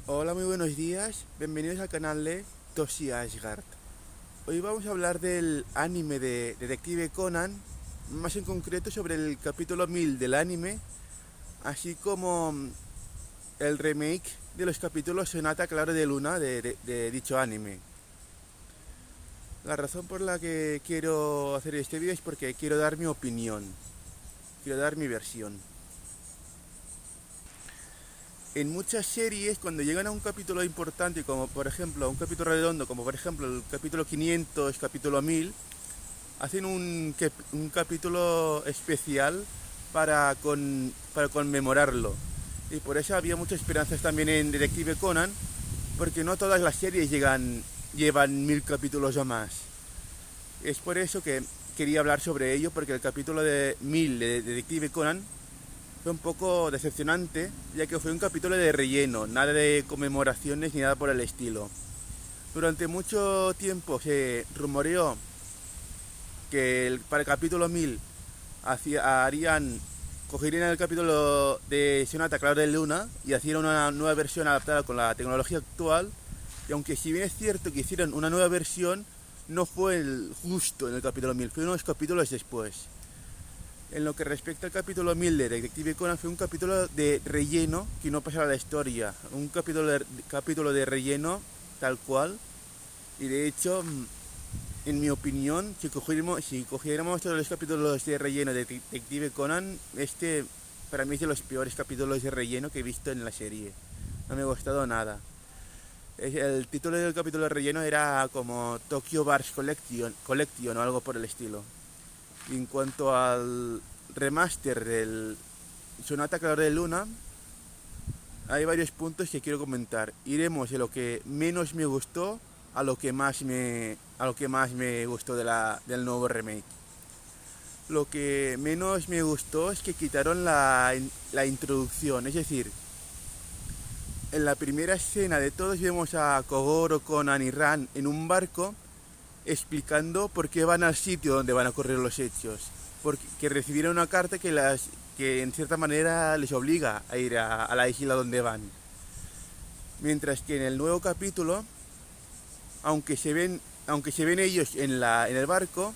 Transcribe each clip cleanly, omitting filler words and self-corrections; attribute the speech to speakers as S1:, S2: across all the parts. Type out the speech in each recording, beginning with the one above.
S1: Hola, muy buenos días. Bienvenidos al canal de Toshi Ashgard. Hoy vamos a hablar del anime de Detective Conan, más en concreto sobre el capítulo 1000 del anime, así como el remake de los capítulos Sonata Claro de Luna de dicho anime. La razón por la que quiero hacer este vídeo es porque quiero dar mi opinión, quiero dar mi versión. En muchas series, cuando llegan a un capítulo importante, como por ejemplo un capítulo redondo, como por ejemplo el capítulo 500, capítulo 1000, hacen un capítulo especial para conmemorarlo. Y por eso había muchas esperanzas también en Detective Conan, porque no todas las series llevan 1000 capítulos o más. Es por eso que quería hablar sobre ello, porque el capítulo de 1000 de Detective Conan fue un poco decepcionante, ya que fue un capítulo de relleno, nada de conmemoraciones ni nada por el estilo. Durante mucho tiempo se rumoreó que para el capítulo 1000 cogerían el capítulo de Sonata Claro de Luna y hacían una nueva versión adaptada con la tecnología actual. Y aunque si bien es cierto que hicieron una nueva versión, no fue justo en el capítulo 1000, fue unos capítulos después. En lo que respecta al capítulo 1000 de Detective Conan, fue un capítulo de relleno que no pasaba a la historia. Un capítulo de relleno tal cual. Y de hecho, en mi opinión, si cogiéramos todos los capítulos de relleno de Detective Conan, este para mí es de los peores capítulos de relleno que he visto en la serie. No me ha gustado nada. El título del capítulo de relleno era como Tokyo Bars Collection o algo por el estilo. Y en cuanto al remaster del Sonata Claro de Luna, hay varios puntos que quiero comentar. Iremos de lo que menos me gustó a lo que más me gustó del nuevo remake. Lo que menos me gustó es que quitaron la introducción, es decir, en la primera escena de todos vemos a Kogoro, Conan y Ran en un barco explicando por qué van al sitio donde van a ocurrir los hechos. Porque recibieron una carta que en cierta manera les obliga a ir a la isla donde van. Mientras que en el nuevo capítulo, aunque se ven ellos en el barco,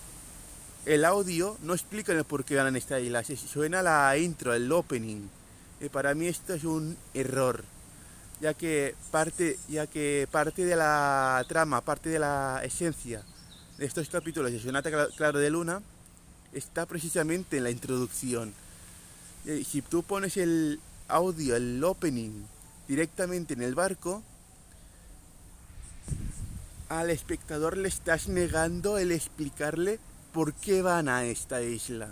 S1: el audio no explica el por qué van a esta isla. Suena la intro, el opening. Y para mí esto es un error, ya que parte de la trama, parte de la esencia de estos capítulos de Sonata Claro de Luna está precisamente en la introducción. Y si tú pones el audio, el opening, directamente en el barco, al espectador le estás negando el explicarle por qué van a esta isla.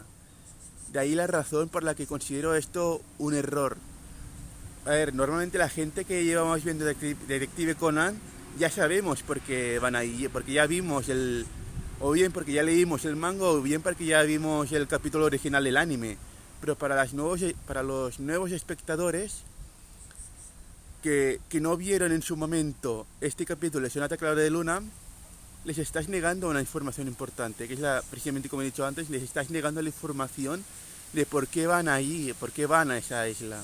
S1: De ahí la razón por la que considero esto un error. A ver, normalmente la gente que llevamos viendo Detective Conan ya sabemos por qué van ahí, porque ya vimos o bien porque ya leímos el manga, o bien porque ya vimos el capítulo original del anime. Pero para los nuevos espectadores que no vieron en su momento este capítulo de Sonata Clara de Luna, les estás negando una información importante, que es precisamente como he dicho antes, les estás negando la información de por qué van ahí, por qué van a esa isla.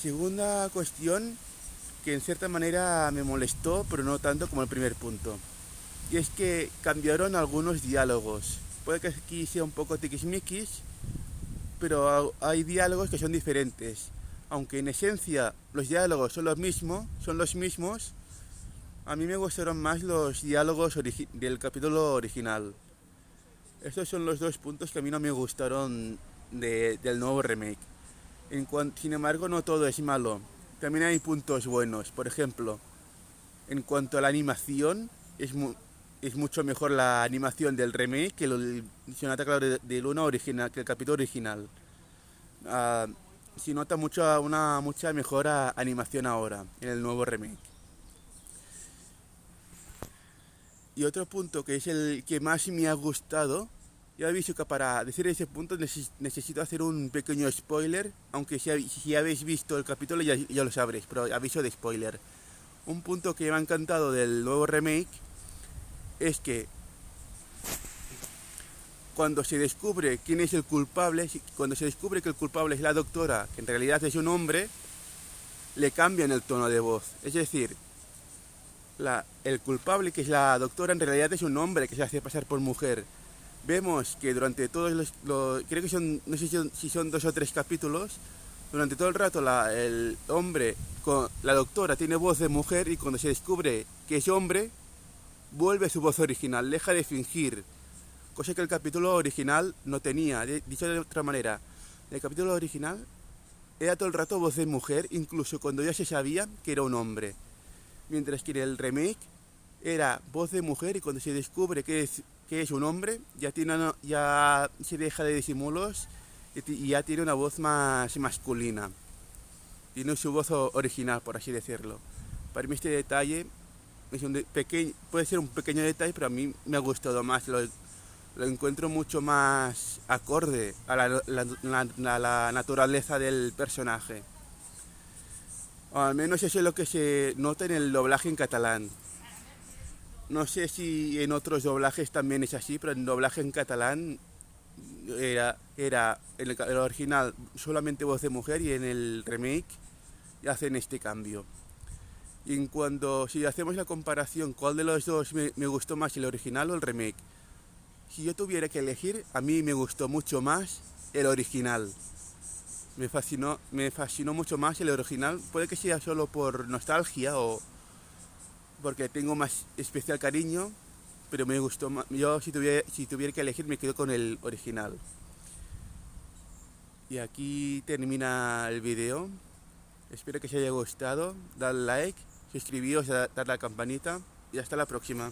S1: Segunda cuestión que en cierta manera me molestó, pero no tanto como el primer punto. Y es que cambiaron algunos diálogos. Puede que aquí sea un poco tiquismiquis, pero hay diálogos que son diferentes. Aunque en esencia los diálogos son los mismos, a mí me gustaron más los diálogos del capítulo original. Estos son los dos puntos que a mí no me gustaron del nuevo remake. Sin embargo, no todo es malo. También hay puntos buenos. Por ejemplo, en cuanto a la animación, es mucho mejor la animación del remake que el Sonata Claro de Luna original, que el capítulo original. Ah, se nota mucha mejora animación ahora, en el nuevo remake. Y otro punto que es el que más me ha gustado, ya aviso que para decir ese punto necesito hacer un pequeño spoiler, aunque si habéis visto el capítulo ya lo sabréis, pero aviso de spoiler. Un punto que me ha encantado del nuevo remake es que cuando se descubre quién es el culpable, cuando se descubre que el culpable es la doctora, que en realidad es un hombre, le cambian el tono de voz. Es decir, el culpable, que es la doctora, en realidad es un hombre que se hace pasar por mujer. Vemos que durante todos creo que son, no sé si son 2 o 3 capítulos, durante todo el rato el hombre, la doctora tiene voz de mujer, y cuando se descubre que es hombre, vuelve a su voz original, deja de fingir, cosa que el capítulo original no tenía. Dicho de otra manera, el capítulo original era todo el rato voz de mujer, incluso cuando ya se sabía que era un hombre. Mientras que en el remake era voz de mujer, y cuando se descubre que es un hombre, ya se deja de disimulos y ya tiene una voz más masculina. Tiene su voz original, por así decirlo. Para mí este detalle es puede ser un pequeño detalle, pero a mí me ha gustado más. Lo encuentro mucho más acorde a la naturaleza del personaje. O al menos eso es lo que se nota en el doblaje en catalán. No sé si en otros doblajes también es así, pero en doblaje en catalán era en el original solamente voz de mujer, y en el remake hacen este cambio. Y si hacemos la comparación, ¿cuál de los dos me gustó más, el original o el remake? Si yo tuviera que elegir, a mí me gustó mucho más el original. Me fascinó mucho más el original. Puede que sea solo por nostalgia o porque tengo más especial cariño, pero me gustó más. Yo si tuviera que elegir, me quedo con el original. Y aquí termina el video. Espero que os haya gustado. Dale like, suscribíos, dar la campanita y hasta la próxima.